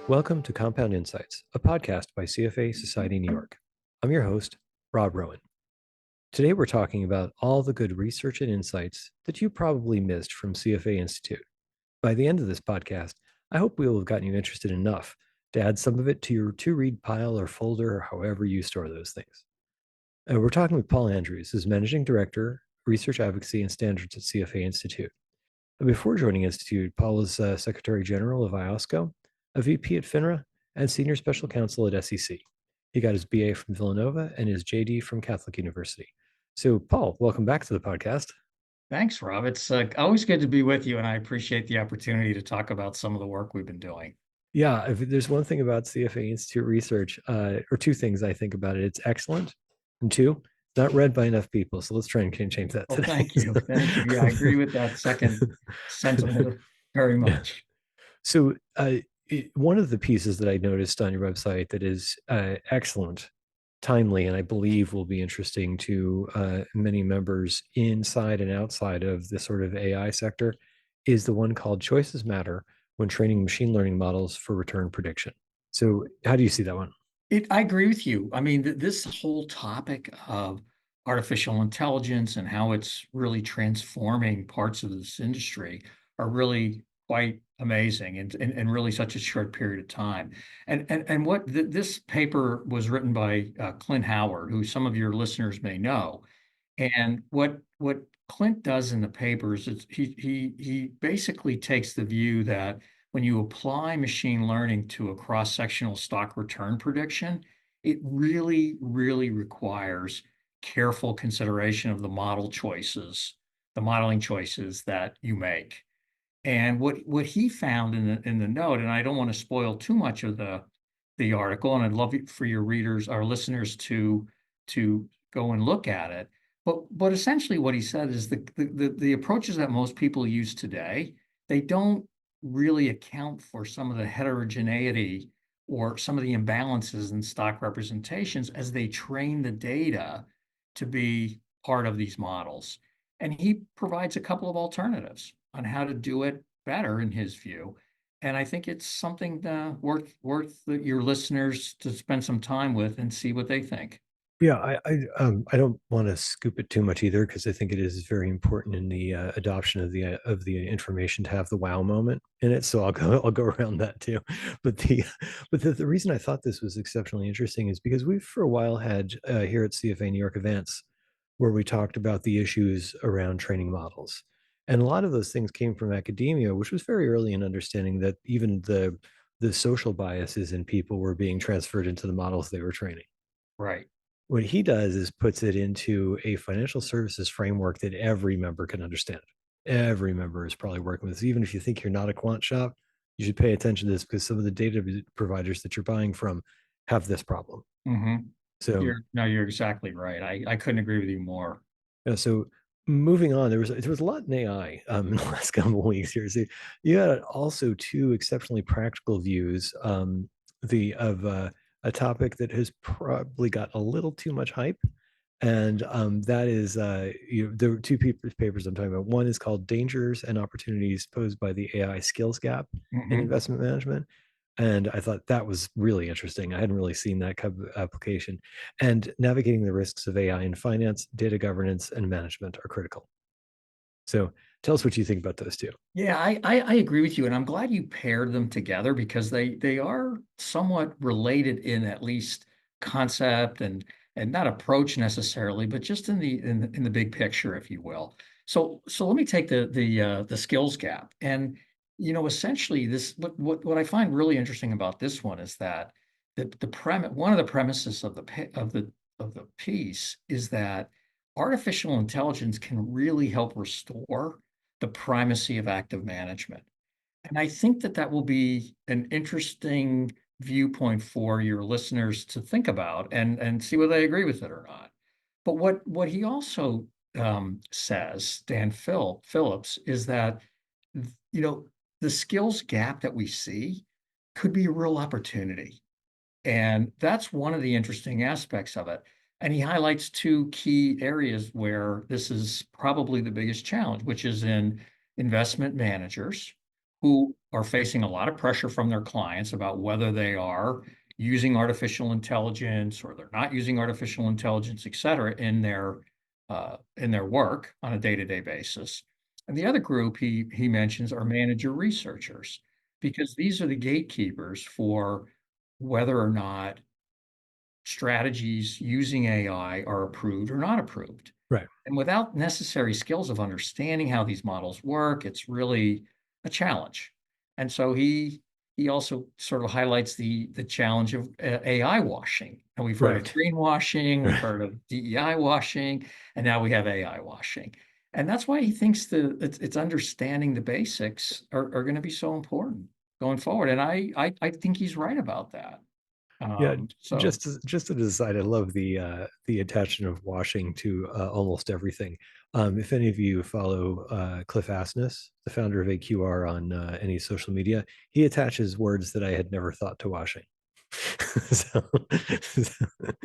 Welcome to Compound Insights, a podcast by CFA Society New York. I'm your host, Rob Rowan. Today we're talking about all the good research and insights that you probably missed from CFA Institute. By the end of this podcast, I hope we will have gotten you interested enough to add some of it to your to-read pile or folder or however you store those things. We're talking with Paul Andrews, who's Managing Director, Research Advocacy and Standards at CFA Institute. Before joining Institute, Paul is Secretary General of IOSCO, a VP at FINRA, and Senior Special Counsel at SEC. He got his BA from Villanova and his JD from Catholic University. So, Paul, welcome back to the podcast. Thanks, Rob. It's always good to be with you, and I appreciate the opportunity to talk about some of the work we've been doing. Yeah, if there's one thing about CFA Institute research, or two things I think about it, it's excellent, and two, it's not read by enough people. So let's try and change that Well, today. thank you. Thank you. Yeah, I agree with that second sentiment very Yeah. much. So, one of the pieces that I noticed on your website that is excellent, timely, and I believe will be interesting to many members inside and outside of the sort of AI sector is the one called Choices Matter when training machine learning models for return prediction. So, how do you see that one? I agree with you. I mean, this whole topic of artificial intelligence and how it's really transforming parts of this industry are really quite amazing and really such a short period of time. And what this paper was written by Clint Howard, who some of your listeners may know. And what Clint does in the papers is he basically takes the view that when you apply machine learning to a cross-sectional stock return prediction, it really requires careful consideration of the the modeling choices that you make. And what he found in the note, and I don't want to spoil too much of the article, and I'd love for your readers, our listeners, to go and look at it. But essentially, what he said is the approaches that most people use today, they don't really account for some of the heterogeneity or some of the imbalances in stock representations as they train the data to be part of these models. And he provides a couple of alternatives on how to do it better in his view. And I think it's something worth your listeners to spend some time with and see what they think. Yeah, I don't want to scoop it too much either because I think it is very important in the adoption of the information to have the wow moment in it. So I'll go around that too. But the reason I thought this was exceptionally interesting is because we've for a while had here at CFA New York events where we talked about the issues around training models, and a lot of those things came from academia, which was very early in understanding that even the social biases in people were being transferred into the models they were training. Right. What he does is puts it into a financial services framework that every member can understand. Every member is probably working with this. Even if you think you're not a quant shop, you should pay attention to this because some of the data providers that you're buying from have this problem. hmm So, You're exactly right. I couldn't agree with you more. so moving on, there was a lot in AI in the last couple of weeks here. So you had also two exceptionally practical views. The of a topic that has probably got a little too much hype, and that is there were two papers I'm talking about. One is called "Dangers and Opportunities Posed by the AI Skills Gap in hmm Investment Management," and I thought that was really interesting. I hadn't really seen that kind of application. And navigating the risks of AI in finance, data governance, and management are critical. So tell us what you think about those two. Yeah, I agree with you, and I'm glad you paired them together because they are somewhat related in at least concept and not approach necessarily, but just in the big picture, if you will. So let me take the skills gap, and essentially this what I find really interesting about this one is that the premise one of the premises of the piece is that artificial intelligence can really help restore the primacy of active management. And I think that that will be an interesting viewpoint for your listeners to think about and see whether they agree with it or not. But what he also says, Phillips, is that you know the skills gap that we see could be a real opportunity. And that's one of the interesting aspects of it. And he highlights two key areas where this is probably the biggest challenge, which is in investment managers who are facing a lot of pressure from their clients about whether they are using artificial intelligence or they're not using artificial intelligence, et cetera, in their work on a day-to-day basis. And the other group he mentions are manager researchers, because these are the gatekeepers for whether or not strategies using AI are approved or not approved. Right. And without necessary skills of understanding how these models work, it's really a challenge. And so he also sort of highlights the challenge of AI washing. And we've heard of Right. greenwashing, we've Right. heard of DEI washing, and now we have AI washing. And that's why he thinks it's understanding the basics are going to be so important going forward. And I think he's right about that. Yeah, So just to decide, I love the attachment of washing to almost everything. If any of you follow Cliff Asness, the founder of AQR, on any social media, he attaches words that I had never thought to washing. so,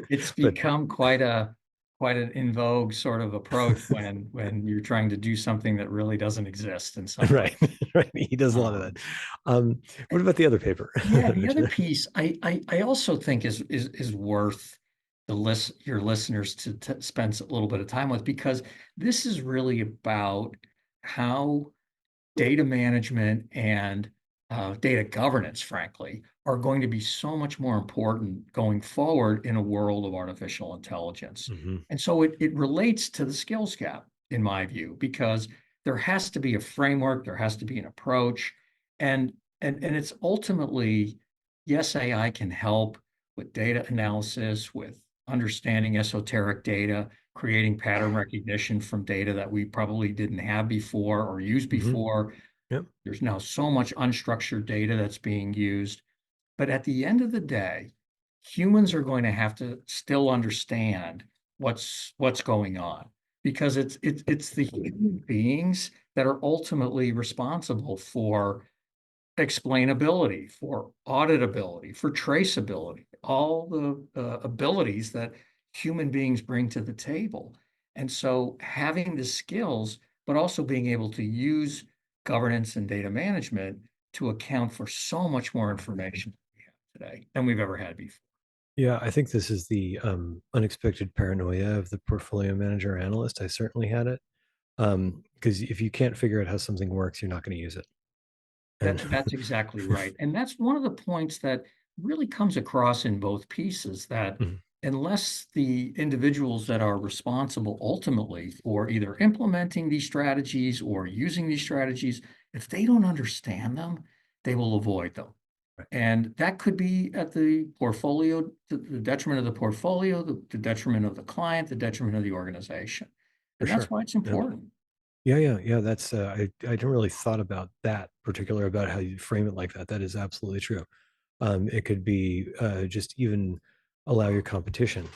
it's but become quite an in vogue sort of approach when you're trying to do something that really doesn't exist in some way. right, right, he does a lot of that. Um, What about the other paper? yeah, the other piece I also think is worth your listeners to spend a little bit of time with, because this is really about how data management and data governance, frankly, are going to be so much more important going forward in a world of artificial intelligence. Mhm. And so it relates to the skills gap, in my view, because there has to be a framework, there has to be an approach, and and it's ultimately, yes, AI can help with data analysis, with understanding esoteric data, creating pattern recognition from data that we probably didn't have before or used Mhm. before. Yep. There's now so much unstructured data that's being used. But at the end of the day, humans are going to have to still understand what's going on, because it's the human beings that are ultimately responsible for explainability, for auditability, for traceability, all the abilities that human beings bring to the table. And so having the skills, but also being able to use governance and data management to account for so much more information we have today than we've ever had before. Yeah, I think this is the unexpected paranoia of the portfolio manager analyst. I certainly had it. Because if you can't figure out how something works, you're not going to use it. And That's exactly right. And that's one of the points that really comes across in both pieces, that Mhm. unless the individuals that are responsible ultimately for either implementing these strategies or using these strategies, if they don't understand them, they will avoid them. Right. And that could be at the portfolio, the detriment of the portfolio, the detriment of the client, the detriment of the organization. For And that's sure. why it's Yeah. important. Yeah. That's I didn't really thought about that particular about how you frame it like that. That is absolutely true. It could be just even allow your competition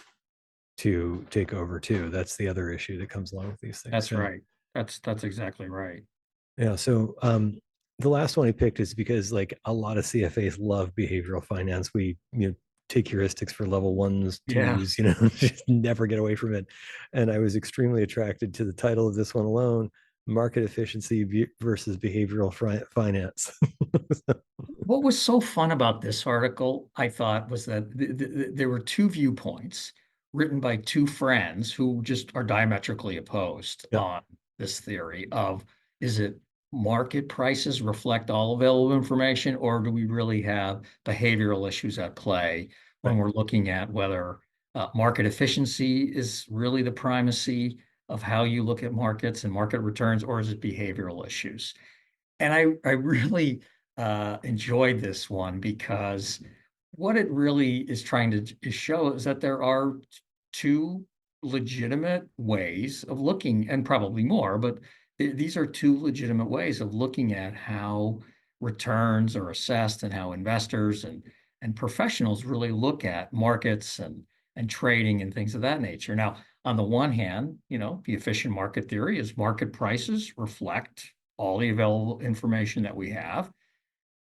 to take over too. That's the other issue that comes along with these things. That's So right. That's exactly right. yeah. So the last one I picked is because like a lot of CFAs love behavioral finance. We take heuristics for level ones, Yeah. twos, just never get away from it. And I was extremely attracted to the title of this one alone: market efficiency versus behavioral finance. What was so fun about this article, I thought, was that there were two viewpoints written by two friends who just are diametrically opposed Yeah, on this theory of, is it market prices reflect all available information, or do we really have behavioral issues at play when right, we're looking at whether market efficiency is really the primacy of how you look at markets and market returns, or is it behavioral issues? And I really enjoyed this one, because what it really is trying to show is that there are two legitimate ways of looking, and probably more, but these are two legitimate ways of looking at how returns are assessed and how investors and professionals really look at markets and trading and things of that nature. Now, on the one hand, the efficient market theory is market prices reflect all the available information that we have.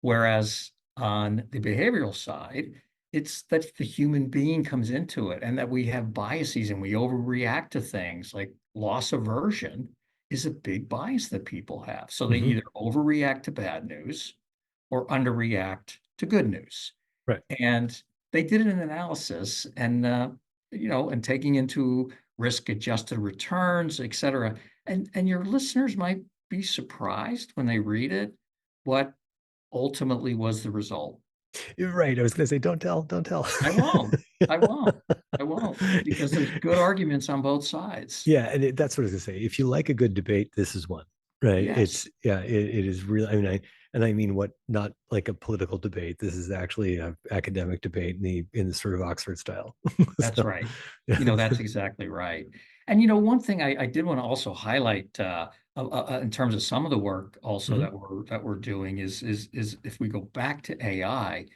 Whereas on the behavioral side, it's that the human being comes into it and that we have biases and we overreact to things like loss aversion is a big bias that people have. So they Hmm. either overreact to bad news or underreact to good news. Right. And they did an analysis and, and taking into risk adjusted returns, et cetera. And your listeners might be surprised when they read it, what ultimately was the result. You're right. I was going to say, don't tell, don't tell. I won't. I won't. I won't because there's good arguments on both sides. Yeah, and that's what I was gonna say. If you like a good debate, this is one, right? Yes, It is really. I mean, I mean what not like a political debate. This is actually a academic debate in the sort of Oxford style. that's So, right. yeah. That's exactly right. And one thing I did want to also highlight in terms of some of the work also Mhm. that we're doing is if we go back to AI,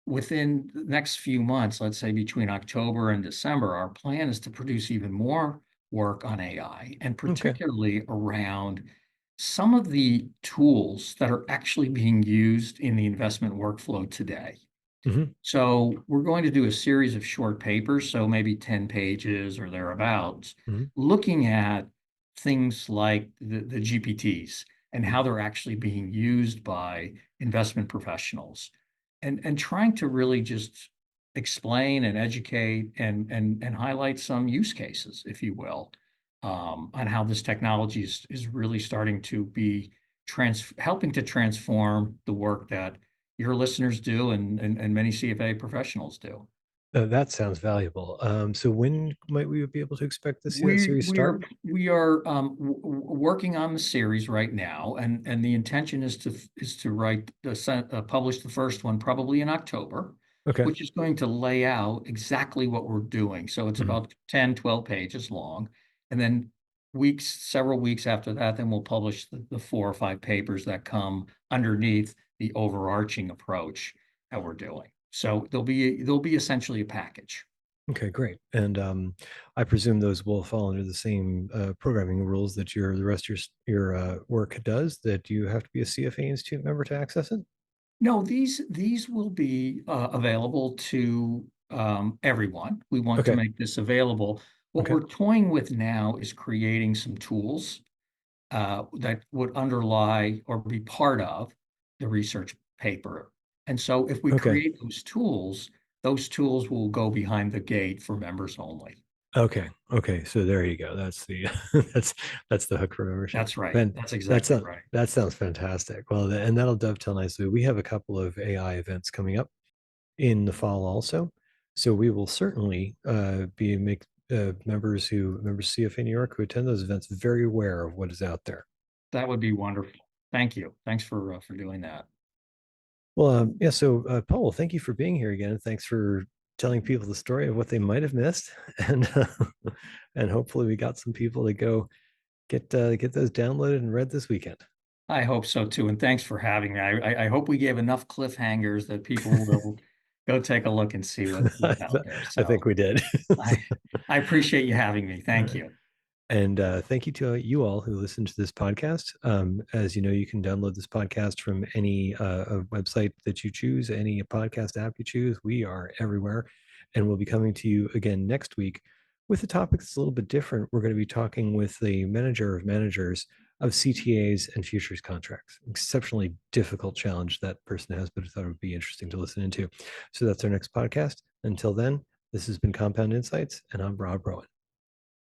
within the next few months, let's say between October and December, our plan is to produce even more work on AI, and Okay. particularly around some of the tools that are actually being used in the investment workflow today. Hmm. So we're going to do a series of short papers, so maybe 10 pages or thereabouts, Hmm. looking at things like the GPTs and Hmm. how they're actually being used by investment professionals, and trying to really just explain and educate and highlight some use cases, if you will, on how this technology is really starting to be helping to transform the work that your listeners do and many CFA professionals do. That sounds valuable. So when might we be able to expect to see that We series we are start? we are working on the series right now, and the intention is to publish the first one probably in October, Okay. which is going to lay out exactly what we're doing. So it's Mhm. about 10, 12 pages long, and then several weeks after that, then we'll publish the 4 or 5 papers that come underneath the overarching approach that we're doing. So there'll be essentially a package. Okay, great. And I presume those will fall under the same programming rules that the rest of your work does. That you have to be a CFA Institute member to access it. No, these will be available to everyone. We want to Okay. make this available. What Okay. we're toying with now is creating some tools that would underlie or be part of the research paper. And so if we Okay. create those tools will go behind the gate for members only. Okay. Okay. So there you go. That's the that's that's the hook for membership. That's right. And That's exactly right. that sounds fantastic. Well, and that'll dovetail nicely. We have a couple of AI events coming up in the fall also. So we will certainly be make members CFA New York who attend those events very aware of what is out there. That would be wonderful. Thank you. Thanks for doing that. Well, yeah. So, Paul, thank you for being here again, and thanks for telling people the story of what they might have missed, and and hopefully we got some people to go get those downloaded and read this weekend. I hope so too, and thanks for having me. I hope we gave enough cliffhangers that people will go take a look and see what's out there. I think So we did. I I appreciate you having me. All Thank right. you. And thank you to you all who listen to this podcast. As you know, you can download this podcast from any website that you choose, any podcast app you choose. We are everywhere. And we'll be coming to you again next week with a topic that's a little bit different. We're going to be talking with the manager of managers of CTAs and futures contracts. Exceptionally difficult challenge that person has, but I thought it would be interesting to listen into. So that's our next podcast. Until then, this has been Compound Insights, and I'm Rob Rowan.